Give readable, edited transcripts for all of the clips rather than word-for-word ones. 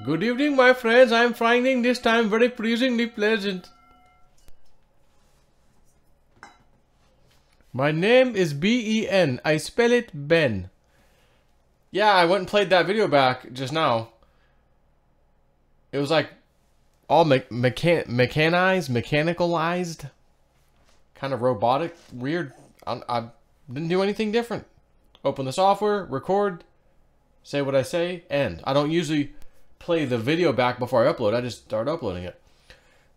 Good evening, my friends. I am finding this time very pleasingly pleasant. My name is B-E-N. I spell it Ben. Yeah, I went and played that video back just now. It was like all mechanicalized, kind of robotic, weird. I didn't do anything different. Open the software, record, say what I say, end. I don't usually play the video back before I upload. I just start uploading it.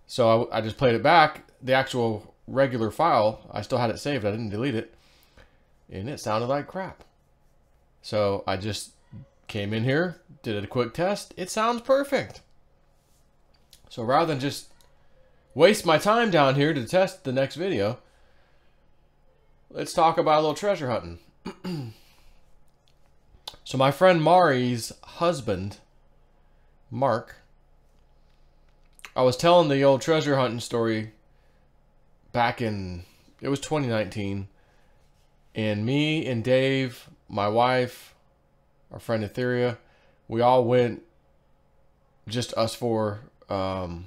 So I just played it back. The actual regular file, I still had it saved. I didn't delete it. And it sounded like crap. So I just came in here, did a quick test. It sounds perfect. So rather than just waste my time down here to test the next video, let's talk about a little treasure hunting. So my friend Mari's husband, Mark, I was telling the old treasure hunting story back in, it was 2019, and me and Dave, my wife, our friend Etheria, we all went, just us four, to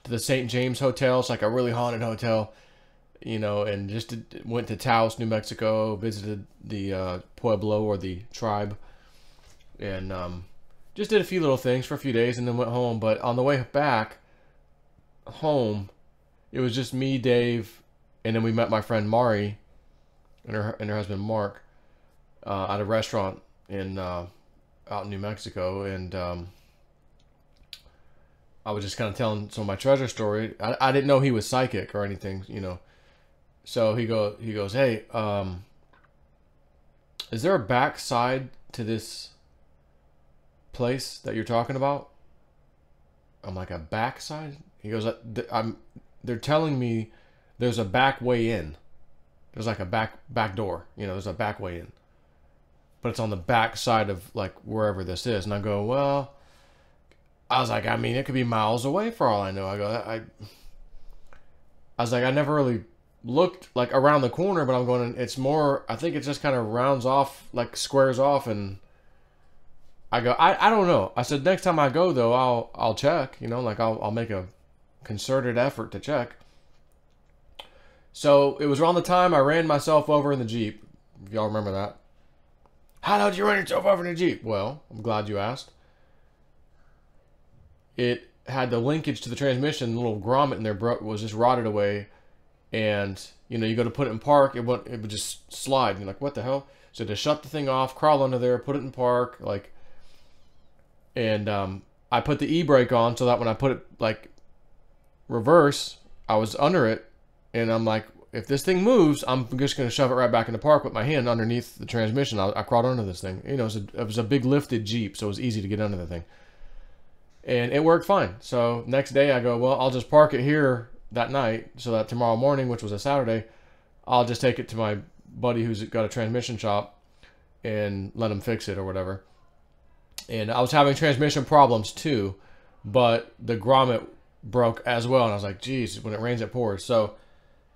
the St. James Hotel. It's like a really haunted hotel, you know, and just went to Taos, New Mexico, visited the Pueblo, or the tribe, and just did a few little things for a few days and then went home. But on the way back home, it was just me, Dave, and then we met my friend Mari and her husband Mark at a restaurant in out in New Mexico, and I was just kind of telling some of my treasure story. I didn't know he was psychic or anything, you know. So he goes, hey, is there a back side to this place that you're talking about? I'm like, a back side? He goes, they're telling me there's a back way in. There's like a back door, you know, there's a back way in. But it's on the back side of like wherever this is. And I go, well, I was like, I mean, it could be miles away for all I know. I go, I was like, I never really looked like around the corner, but I'm going, it's more, I think it just kind of rounds off, like squares off, and I go, I don't know. I said, next time I go though, I'll check, you know, like I'll make a concerted effort to check. So it was around the time I ran myself over in the Jeep. If y'all remember that. How did you run yourself over in the Jeep? Well, I'm glad you asked. It had the linkage to the transmission, the little grommet in there was just rotted away. And, you know, you go to put it in park, it would just slide. You're like, what the hell? So to shut the thing off, crawl under there, put it in park, like, and I put the e-brake on so that when I put it, like, reverse, I was under it. And I'm like, if this thing moves, I'm just going to shove it right back in the park with my hand underneath the transmission. I crawled under this thing. You know, it was a big lifted Jeep, so it was easy to get under the thing. And it worked fine. So next day I go, well, I'll just park it here that night so that tomorrow morning, which was a Saturday, I'll just take it to my buddy who's got a transmission shop and let him fix it or whatever. And I was having transmission problems too, but the grommet broke as well. And I was like, geez, when it rains, it pours. So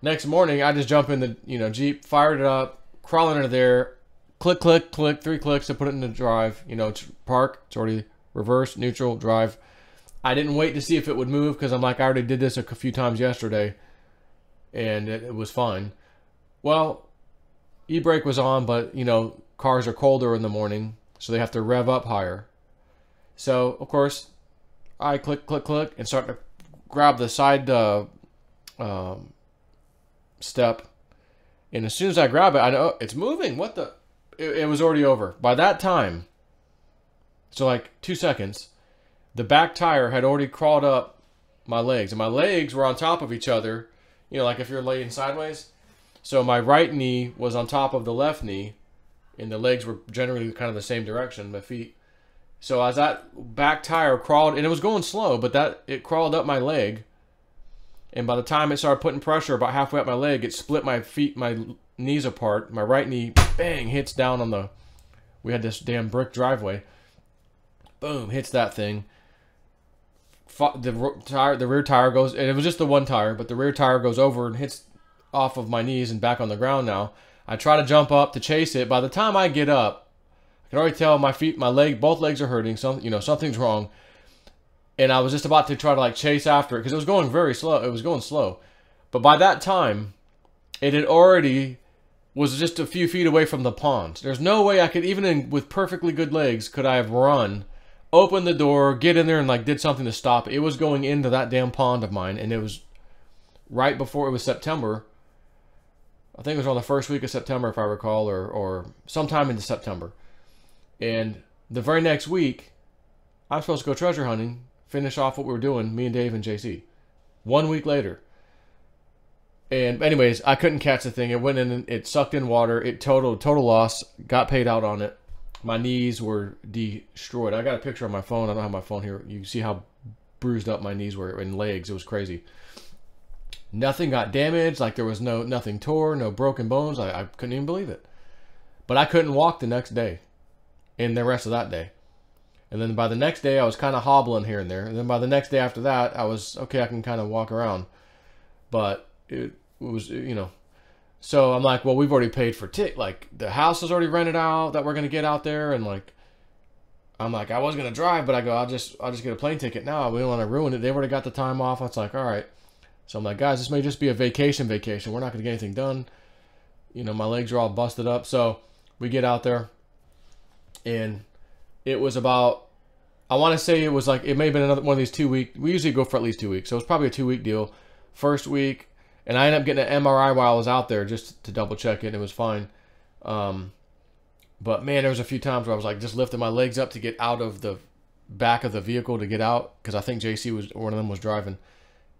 next morning, I just jump in the, you know, Jeep, fired it up, crawling under there, click, click, click, 3 clicks to put it in the drive. You know, it's park, it's already reverse, neutral, drive. I didn't wait to see if it would move because I'm like, I already did this a few times yesterday, and it was fine. Well, e-brake was on, but, you know, cars are colder in the morning, so they have to rev up higher. So, of course, I click, click, click, and start to grab the side step. And as soon as I grab it, I know, oh, it's moving. What the? It was already over. By that time, so like 2 seconds, the back tire had already crawled up my legs. And my legs were on top of each other, you know, like if you're laying sideways. So my right knee was on top of the left knee, and the legs were generally kind of the same direction, my feet. So as that back tire crawled, and it was going slow, but it crawled up my leg. And by the time it started putting pressure about halfway up my leg, it split my feet, my knees apart. My right knee, bang, hits down on the, we had this damn brick driveway. Boom, hits that thing. The rear tire goes, and it was just the one tire, but the rear tire goes over and hits off of my knees and back on the ground now. I try to jump up to chase it. By the time I get up, I can already tell my feet, both legs are hurting. Something's wrong. And I was just about to try to like chase after it because it was going very slow. It was going slow. But by that time, it had already was just a few feet away from the pond. There's no way I could, even with perfectly good legs, could I have run, opened the door, get in there and like did something to stop it. It was going into that damn pond of mine, and it was right before it was September. I think it was on the first week of September, if I recall, or sometime into September. And the very next week, I'm supposed to go treasure hunting, finish off what we were doing, me and Dave and JC. 1 week later. And anyways, I couldn't catch the thing. It went in, and it sucked in water. It total loss. Got paid out on it. My knees were destroyed. I got a picture on my phone. I don't have my phone here. You can see how bruised up my knees were and legs. It was crazy. Nothing got damaged. Like there was nothing tore, no broken bones. I couldn't even believe it. But I couldn't walk the next day and the rest of that day. And then by the next day, I was kind of hobbling here and there. And then by the next day after that, I was, okay, I can kind of walk around. But it was, so I'm like, well, we've already paid for like the house is already rented out that we're going to get out there. And like, I'm like, I was going to drive, but I go, I'll just get a plane ticket now. We don't want to ruin it. They've already got the time off. I was like, all right. So I'm like, guys, this may just be a vacation. We're not going to get anything done. My legs are all busted up. So we get out there, and it was about, I want to say it was like, it may have been another one of these 2 week. We usually go for at least 2 weeks. So it was probably a 2 week deal. First week, and I ended up getting an MRI while I was out there just to double check it, and it was fine. But man, there was a few times where I was like just lifting my legs up to get out of the back of the vehicle to get out, because I think JC was, one of them was driving,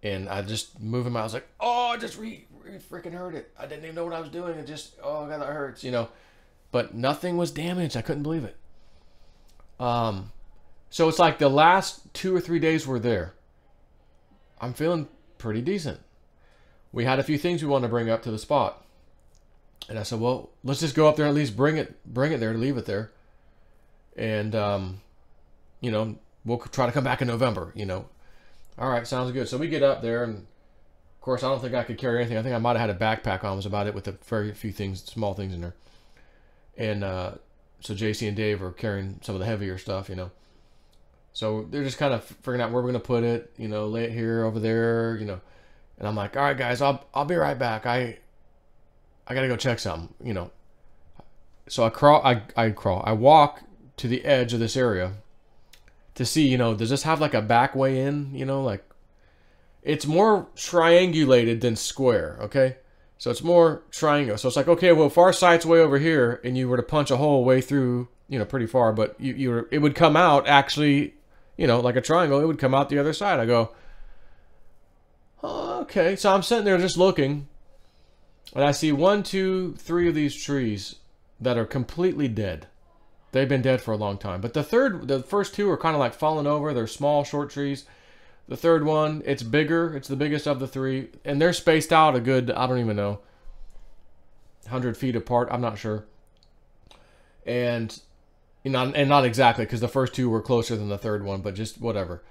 and I just moving my, I was like, oh, I just freaking hurt it. I didn't even know what I was doing. It just, oh god, that hurts, But nothing was damaged. I couldn't believe it. So it's like the last 2 or 3 days we're there, I'm feeling pretty decent. We had a few things we wanted to bring up to the spot. And I said, well, let's just go up there and at least bring it there, leave it there. And, we'll try to come back in November, All right, sounds good. So we get up there, and of course, I don't think I could carry anything. I think I might have had a backpack on, was about it, with a very few things, small things in there. And so JC and Dave are carrying some of the heavier stuff, So they're just kind of figuring out where we're going to put it, lay it here, over there, And I'm like, all right, guys, I'll be right back. I got to go check something, So I walk to the edge of this area to see, does this have like a back way in, like it's more triangulated than square, okay? So it's more triangle. So it's like, okay, well, if our sight's way over here and you were to punch a hole way through, pretty far, but it would come out actually, like a triangle, it would come out the other side. I go, oh, okay. So I'm sitting there just looking, and I see 1, 2, 3 of these trees that are completely dead. They've been dead for a long time. But the first 2 are kind of like falling over. They're small, short trees. The third one, it's bigger. It's the biggest of the 3. And they're spaced out a good, I don't even know, 100 feet apart. I'm not sure. And, and not exactly, because the first 2 were closer than the third one, but just whatever.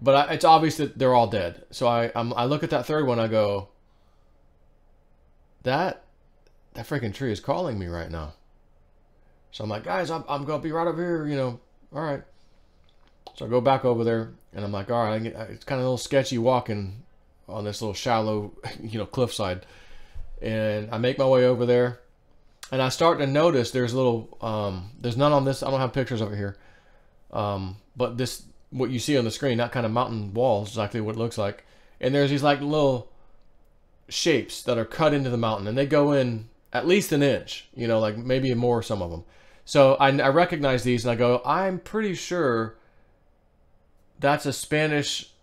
But it's obvious that they're all dead. So I look at that third one, I go, that freaking tree is calling me right now. So I'm like, guys, I'm going to be right over here, all right. So I go back over there, and I'm like, all right, it's kind of a little sketchy walking on this little shallow, cliffside. And I make my way over there, and I start to notice there's there's none on this. I don't have pictures over here. But this, what you see on the screen, that kind of mountain wall is exactly what it looks like. And there's these like little shapes that are cut into the mountain, and they go in at least an inch, like maybe more, some of them. So I recognize these, and I go, I'm pretty sure that's a Spanish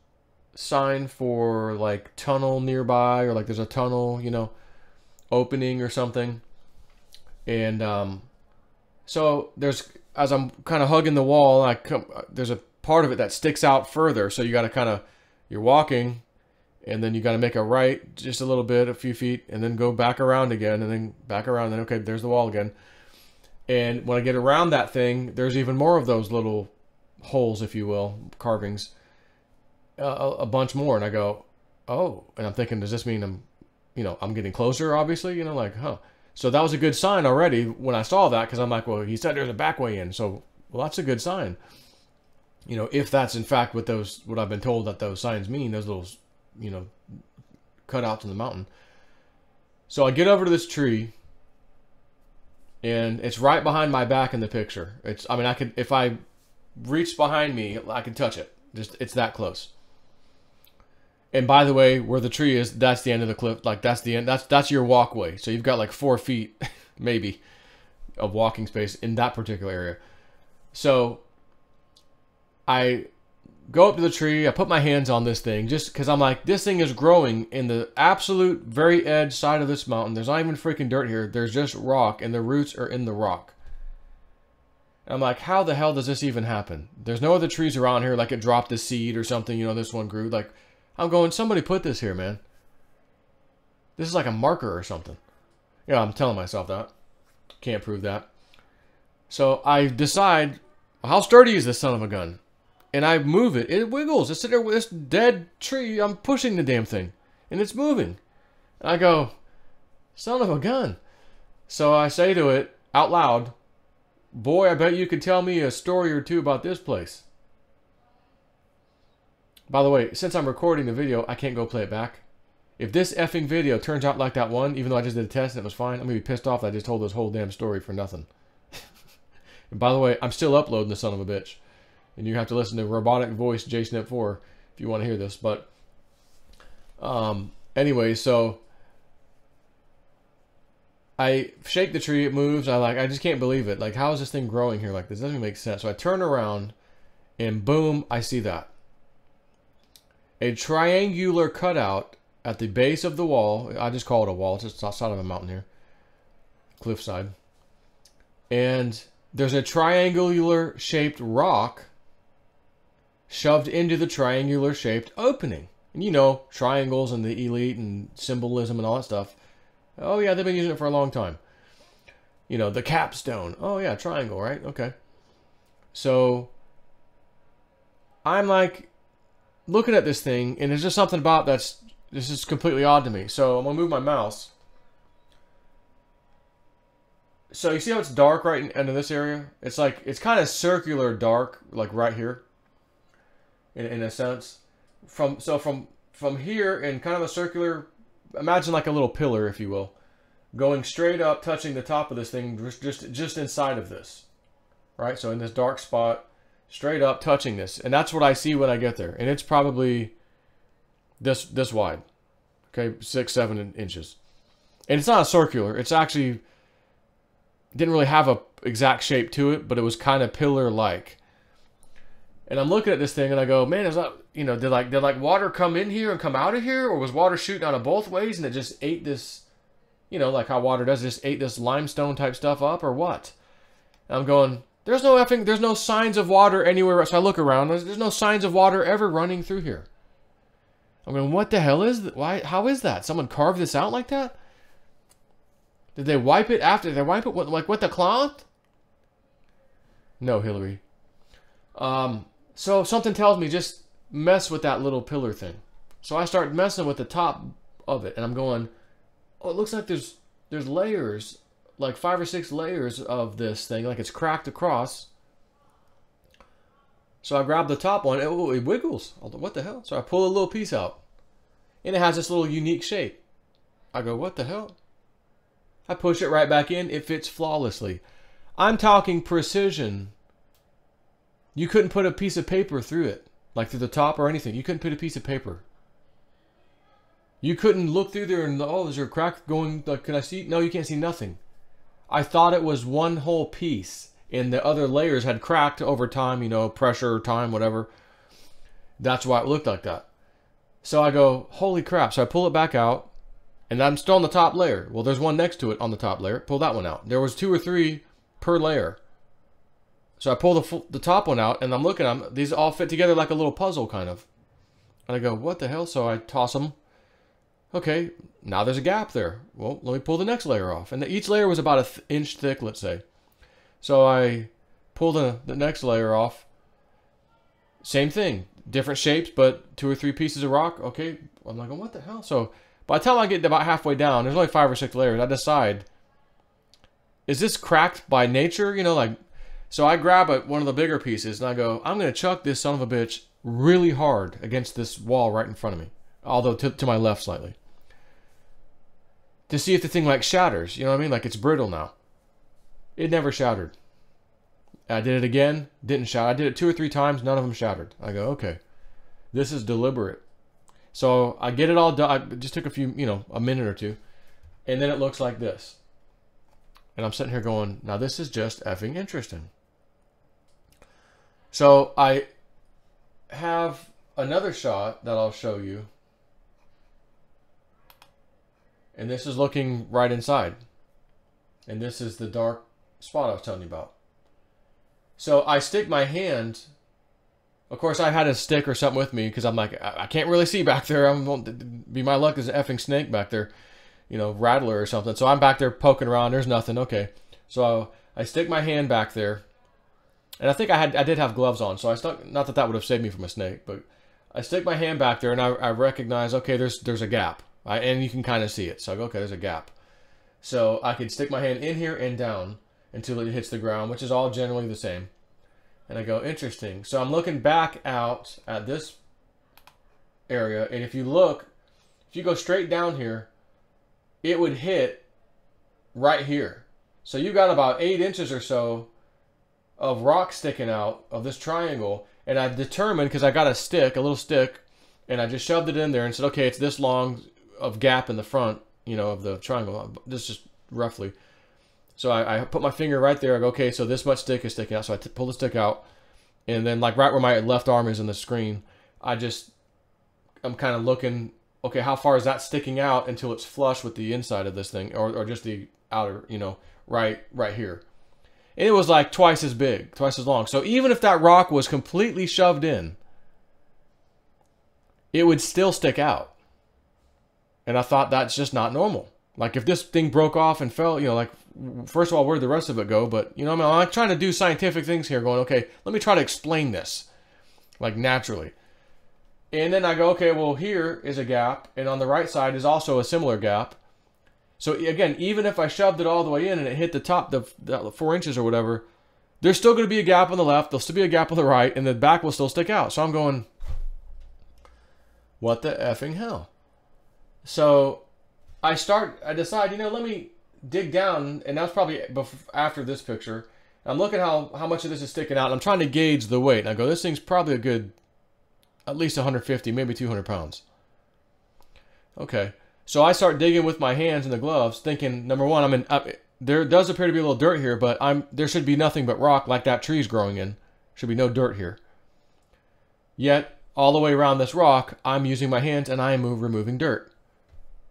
sign for like tunnel nearby, or like there's a tunnel, opening or something. And so as I'm kind of hugging the wall, there's a part of it that sticks out further. So you got to you're walking, and then you got to make a right just a little bit, a few feet, and then go back around again, and then back around, and then, okay, there's the wall again. And when I get around that thing, there's even more of those little holes, if you will, carvings, a bunch more. And I go, oh, and I'm thinking, does this mean I'm getting closer, obviously, like, huh. So that was a good sign already when I saw that, because I'm like, well, he said there's a back way in. So, well, that's a good sign. You know, if that's in fact what I've been told that those signs mean, those little, you know, cutouts in the mountain. So I get over to this tree, and it's right behind my back in the picture. I mean, I could, if I reached behind me, I could touch it. Just, it's that close. And by the way, where the tree is, that's the end of the cliff. Like, that's the end. That's your walkway. So you've got like 4 feet, maybe, of walking space in that particular area. So I go up to the tree. I put my hands on this thing just because I'm like, this thing is growing in the absolute very edge side of this mountain. There's not even freaking dirt here. There's just rock, and the roots are in the rock. And I'm like, how the hell does this even happen? There's no other trees around here. Like, it dropped a seed or something. You know, this one grew. Like, I'm going, somebody put this here, man. This is like a marker or something. Yeah, I'm telling myself that. Can't prove that. So I decide, how sturdy is this son of a gun? And I move it. It wiggles. It's sitting there with this dead tree. I'm pushing the damn thing. And it's moving. And I go, son of a gun. So I say to it out loud, boy, I bet you could tell me a story or two about this place. By the way, since I'm recording the video, I can't go play it back. If this effing video turns out like that one, even though I just did a test and it was fine, I'm going to be pissed off that I just told this whole damn story for nothing. And by the way, I'm still uploading the son of a bitch. And you have to listen to robotic voice JSNIP4 if you want to hear this. But anyway, so I shake the tree, it moves. I just can't believe it. Like, how is this thing growing here like this? It doesn't make sense. So I turn around and boom, I see that. A triangular cutout at the base of the wall. I just call it a wall. It's just outside of a mountain here. Cliffside. And there's a triangular shaped rock shoved into the triangular shaped opening. And you know, triangles and the elite and symbolism and all that stuff. Oh yeah, they've been using it for a long time. You know, the capstone. Oh yeah, triangle, right? Okay. So I'm like looking at this thing, and there's just something about this is completely odd to me. So I'm gonna move my mouse. So you see how it's dark right into this area? It's like, it's kind of circular dark, like right here, in a sense. From here in kind of a circular, imagine like a little pillar, if you will, going straight up, touching the top of this thing, just inside of this, right? So in this dark spot, straight up touching this, and that's what I see when I get there, and it's probably this wide, okay, 6-7 inches, and it's not a circular. It's actually didn't really have a exact shape to it, but it was kind of pillar like. And I'm looking at this thing and I go, man, is that, you know, did like water come in here and come out of here, or was water shooting out of both ways and it just ate this, you know, like how water does, just ate this limestone type stuff up, or what? And I'm going, there's no signs of water anywhere. So I look around, there's no signs of water ever running through here. I'm going, what the hell is that? Why? How is that? Someone carved this out like that? Did they wipe it after? Did they wipe it with, like, with the cloth? No, Hillary. So something tells me just mess with that little pillar thing. So I start messing with the top of it, and I'm going, oh, it looks like there's layers, like 5 or 6 layers of this thing, like it's cracked across. So I grab the top one, it wiggles. What the hell? So I pull a little piece out, and it has this little unique shape. I go, what the hell? I push it right back in. It fits flawlessly. I'm talking precision. You couldn't put a piece of paper through it, like through the top or anything. You couldn't put a piece of paper. You couldn't look through there and, oh, is there a crack going, like, can I see? No, you can't see nothing. I thought it was one whole piece, and the other layers had cracked over time, you know, pressure, time, whatever. That's why it looked like that. So I go, holy crap. So I pull it back out. And I'm still on the top layer. Well, there's one next to it on the top layer. Pull that one out. There was 2 or 3 per layer. So I pull the top one out, and I'm looking at them. These all fit together like a little puzzle, kind of. And I go, what the hell? So I toss them. Okay, now there's a gap there. Well, let me pull the next layer off. And each layer was about an inch thick, let's say. So I pull the next layer off. Same thing. Different shapes, but 2 or 3 pieces of rock. Okay, I'm like, what the hell? So by the time I get about halfway down, there's only 5 or 6 layers. I decide, is this cracked by nature? You know, like, so I grab one of the bigger pieces and I go, I'm going to chuck this son of a bitch really hard against this wall right in front of me. Although to my left slightly. To see if the thing like shatters. You know what I mean? Like it's brittle now. It never shattered. I did it again. Didn't shatter. I did it 2 or 3 times. None of them shattered. I go, okay. This is deliberate. So I get it all done. I just took a few, you know, a minute or two. And then it looks like this. And I'm sitting here going, now this is just effing interesting. So I have another shot that I'll show you. And this is looking right inside. And this is the dark spot I was telling you about. So I stick my hand. Of course, I had a stick or something with me because I'm like, I can't really see back there. Be my luck, there's an effing snake back there. You know, rattler or something. So I'm back there poking around. There's nothing. Okay. So I stick my hand back there. And I think I did have gloves on. So I stuck, not that that would have saved me from a snake, but I stick my hand back there and I recognize, okay, there's a gap. And you can kind of see it. So I go, okay, there's a gap. So I could stick my hand in here and down until it hits the ground, which is all generally the same. And I go, interesting. So I'm looking back out at this area. And if you look, if you go straight down here, it would hit right here. So you got about 8 inches or so of rock sticking out of this triangle. And I determined, because I got a stick, a little stick, and I just shoved it in there and said, okay, it's this long of gap in the front, you know, of the triangle. This is just roughly. So I put my finger right there. I go, okay, so this much stick is sticking out. So I pull the stick out. And then like right where my left arm is in the screen, I'm kind of looking, okay, how far is that sticking out until it's flush with the inside of this thing, or just the outer, you know, right here. And it was like twice as big, twice as long. So even if that rock was completely shoved in, it would still stick out. And I thought that's just not normal. Like if this thing broke off and fell, you know, like first of all, where'd the rest of it go? But you know, I mean, I'm trying to do scientific things here going, okay, let me try to explain this like naturally. And then I go, okay, well, here is a gap. And on the right side is also a similar gap. So again, even if I shoved it all the way in and it hit the top, the 4 inches or whatever, there's still going to be a gap on the left. There'll still be a gap on the right, and the back will still stick out. So I'm going, what the effing hell? So I decide, you know, let me dig down, and that's probably after this picture. I'm looking how much of this is sticking out, and I'm trying to gauge the weight. And I go, this thing's probably a good, at least 150, maybe 200 pounds. Okay. So I start digging with my hands in the gloves, thinking, number one, there does appear to be a little dirt here, but there should be nothing but rock like that tree's growing in. Should be no dirt here. Yet, all the way around this rock, I'm using my hands and I am removing dirt.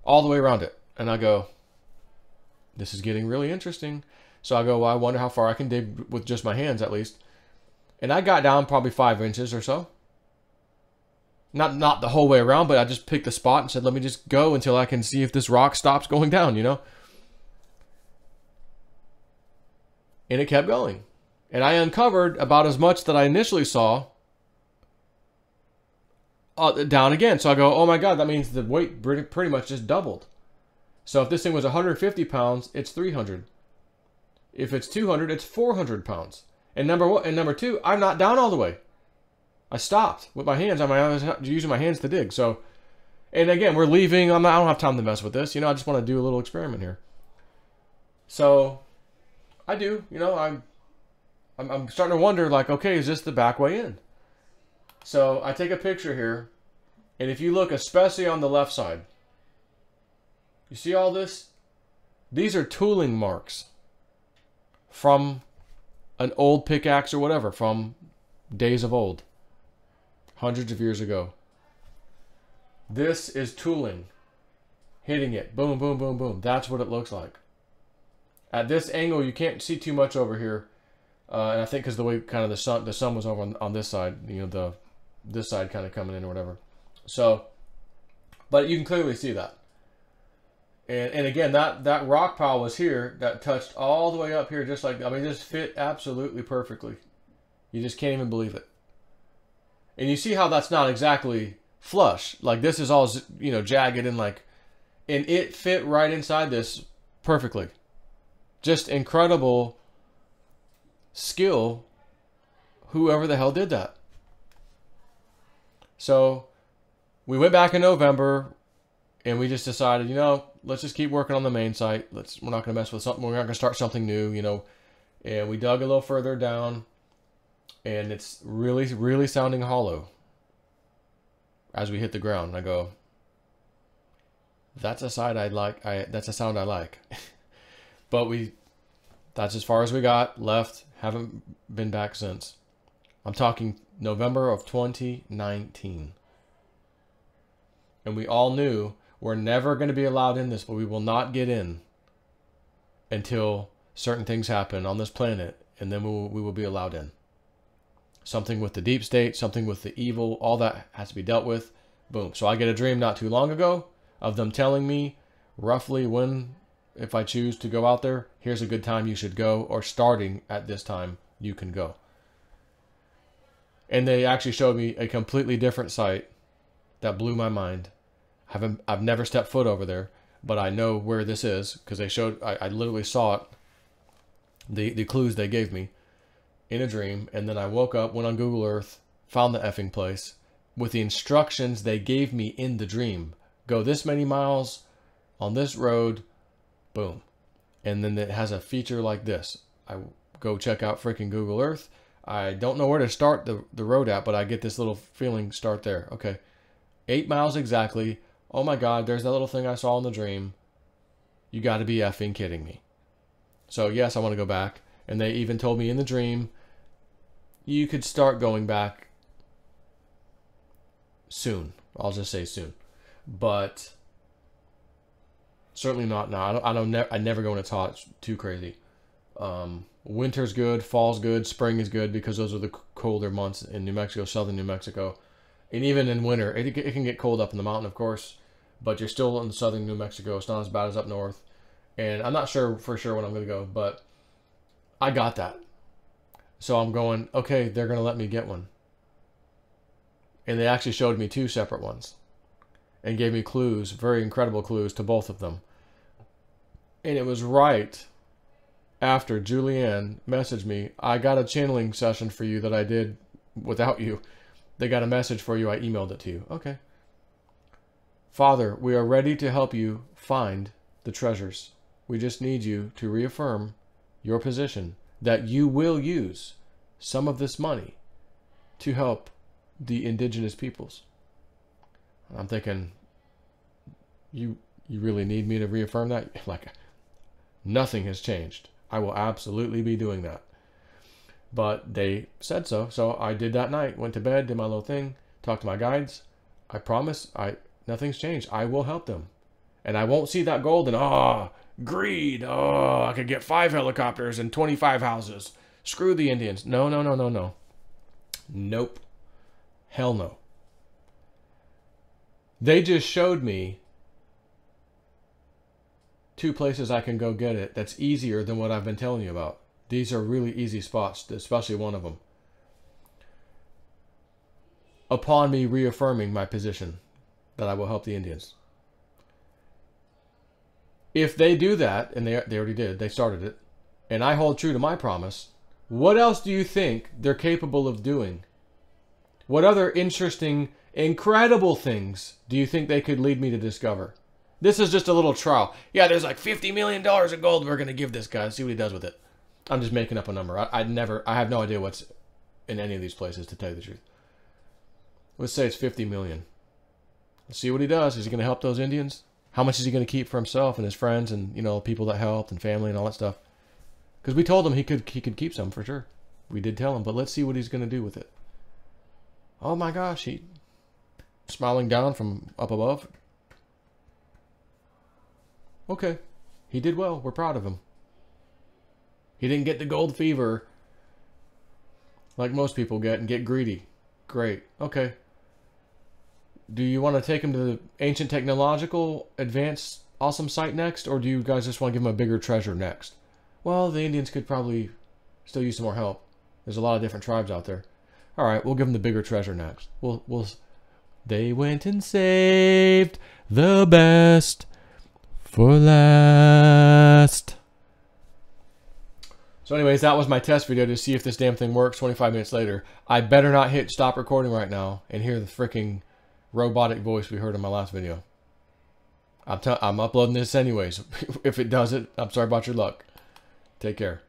All the way around it. And I go, this is getting really interesting. So I go, well, I wonder how far I can dig with just my hands at least. And I got down probably 5 inches or so. Not the whole way around, but I just picked a spot and said, let me just go until I can see if this rock stops going down, you know? And it kept going. And I uncovered about as much that I initially saw down again. So I go, oh my God, that means the weight pretty much just doubled. So if this thing was 150 pounds, it's 300. If it's 200, it's 400 pounds. And number two, I'm not down all the way. I stopped with my hands. I was using my hands to dig. So, and again, we're leaving. I don't have time to mess with this. You know, I just want to do a little experiment here. So, I do. You know, I'm starting to wonder, like, okay, is this the back way in? So, I take a picture here. And if you look, especially on the left side, you see all this? These are tooling marks from an old pickaxe or whatever, from days of old. Hundreds of years ago. This is tooling. Hitting it. Boom, boom, boom, boom. That's what it looks like. At this angle, you can't see too much over here. And I think because the way kind of the sun was over on this side, you know, this side kind of coming in or whatever. So, but you can clearly see that. And again, that rock pile was here that touched all the way up here, just like, I mean, this fit absolutely perfectly. You just can't even believe it. And you see how that's not exactly flush. Like this is all, you know, jagged and like, and it fit right inside this perfectly. Just incredible skill, whoever the hell did that. So we went back in November and we just decided, you know, let's just keep working on the main site. We're not going to mess with something. We're not going to start something new, you know. And we dug a little further down and it's really, really sounding hollow as we hit the ground. And I go, that's a side I like. That's a sound I like. But that's as far as we got, left, haven't been back since. I'm talking November of 2019. And we all knew we're never going to be allowed in this, but we will not get in until certain things happen on this planet, and then we will be allowed in. Something with the deep state, something with the evil, all that has to be dealt with. Boom. So I get a dream not too long ago of them telling me roughly when, if I choose to go out there, here's a good time you should go, or starting at this time you can go. And they actually showed me a completely different site that blew my mind. I've never stepped foot over there, but I know where this is because they showed. I literally saw it. The clues they gave me in a dream, and then I woke up, went on Google Earth, found the effing place with the instructions they gave me in the dream. Go this many miles on this road, boom. And then it has a feature like this. I go check out freaking Google Earth. I don't know where to start the road at, but I get this little feeling, start there. Okay, 8 miles exactly. Oh my God, there's that little thing I saw in the dream. You got to be effing kidding me. So yes, I want to go back. And they even told me in the dream, you could start going back soon. I'll just say soon. But certainly not now. I never go when it's hot. It's too crazy. Winter's good, fall's good, spring is good because those are the colder months in New Mexico, southern New Mexico. And even in winter, it can get cold up in the mountain, of course, but you're still in southern New Mexico. It's not as bad as up north. And I'm not sure for sure when I'm going to go, but I got that. So I'm going, okay, they're going to let me get one. And they actually showed me 2 separate ones and gave me clues, very incredible clues to both of them. And it was right after Julianne messaged me, I got a channeling session for you that I did without you. They got a message for you. I emailed it to you. Okay. Father, we are ready to help you find the treasures. We just need you to reaffirm your position that you will use some of this money to help the indigenous peoples. I'm thinking, you really need me to reaffirm that? Like, nothing has changed. I will absolutely be doing that. But they said so. So I did that night. Went to bed, did my little thing, talked to my guides. I promise nothing's changed. I will help them. And I won't see that gold and, greed. I could get 5 helicopters and 25 houses. Screw the Indians. No. Nope. Hell no. They just showed me 2 places I can go get it that's easier than what I've been telling you about. These are really easy spots, especially one of them. Upon me reaffirming my position that I will help the Indians. If they do that, and they already did, they started it, and I hold true to my promise, what else do you think they're capable of doing? What other interesting, incredible things do you think they could lead me to discover? This is just a little trial. Yeah, there's like $50 million of gold we're going to give this guy. See what he does with it. I'm just making up a number. I have no idea what's in any of these places, to tell you the truth. Let's say it's 50 million. Let's see what he does. Is he going to help those Indians? How much is he going to keep for himself and his friends and, people that helped and family and all that stuff? Because we told him he could keep some for sure. We did tell him, but let's see what he's going to do with it. Oh my gosh, he smiling down from up above. Okay, he did well. We're proud of him. He didn't get the gold fever like most people get and get greedy. Great. Okay. Do you want to take him to the ancient technological advanced awesome site next, or do you guys just want to give him a bigger treasure next? Well, the Indians could probably still use some more help. There's a lot of different tribes out there. All right, we'll give them the bigger treasure next. They went and saved the best for last. So anyways, that was my test video to see if this damn thing works 25 minutes later. I better not hit stop recording right now and hear the freaking robotic voice we heard in my last video. I'm uploading this anyways. If it doesn't, I'm sorry about your luck. Take care.